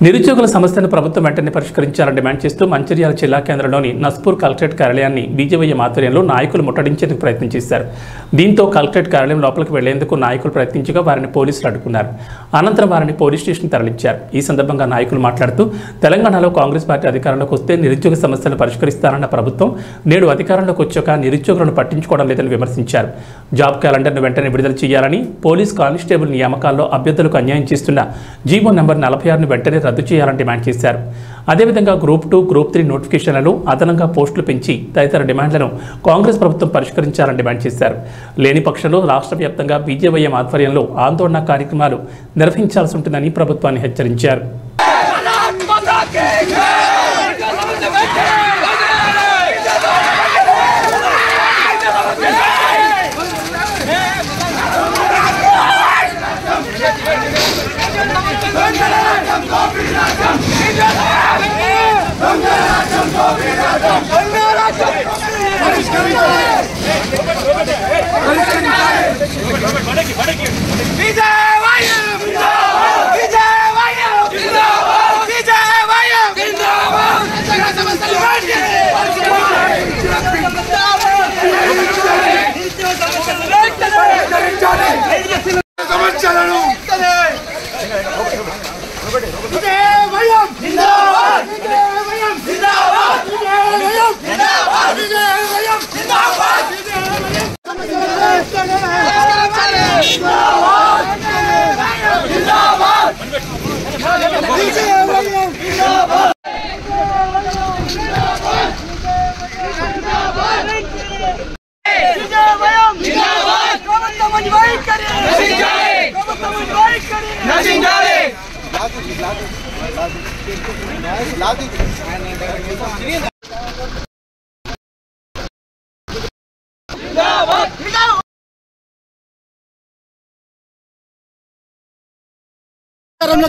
నిరుద్యోగుల సమస్యను ప్రభుత్వం వెంటనే పరిష్కరించాలని డిమాండ్ చేస్తూ మంచిర్యాల జిల్లా కేంద్రంలోని నస్పూర్ కలెక్టరేట్ కార్యాలయాన్ని బీజేవైఎం ఆధ్వర్యంలో నాయకులు ముట్టడించేందుకు ప్రయత్నం చేశారు. దీంతో కలెక్టరేట్ కార్యాలయం లోపలికి వెళ్లేందుకు నాయకులు ప్రయత్నించగా వారిని పోలీసులు అడ్డుకున్నారు. అనంతరం వారిని పోలీస్ స్టేషన్ తరలించారు. ఈ సందర్భంగా నాయకులు మాట్లాడుతూ తెలంగాణలో కాంగ్రెస్ పార్టీ అధికారంలోకి వస్తే నిరుద్యోగ సమస్యలను పరిష్కరిస్తారన్న ప్రభుత్వం నేడు అధికారంలోకి వచ్చాక నిరుద్యోగులను పట్టించుకోవడం లేదని విమర్శించారు. జాబ్ క్యాలెండర్ను వెంటనే విడుదల చేయాలని, పోలీస్ కానిస్టేబుల్ నియామకాల్లో అభ్యర్థులకు అన్యాయం చేస్తున్న జీవో నంబర్ 46ను వెంటనే రద్దు చేయాలని డిమాండ్ చేశారు. అదేవిధంగా గ్రూప్ 2, గ్రూప్ 3 నోటిఫికేషన్లలో అదనంగా పోస్టులు పెంచి తదితర డిమాండ్లను కాంగ్రెస్ ప్రభుత్వం పరిష్కరించాలని డిమాండ్ చేశారు. లేని పక్షంలో రాష్ట్ర వ్యాప్తంగా బీజేవైఎం ఆధ్వర్యంలో ఆందోళన కార్యక్రమాలు నిర్వహించాల్సి ఉంటుందని ప్రభుత్వాన్ని హెచ్చరించారు.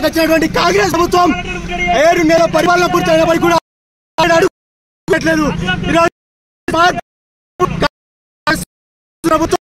వచ్చినటువంటి కాంగ్రెస్ ప్రభుత్వం 7 నెలల పరిపాలన పూర్తయినప్పటికీ కూడా అడుగులేదు. ప్రభుత్వం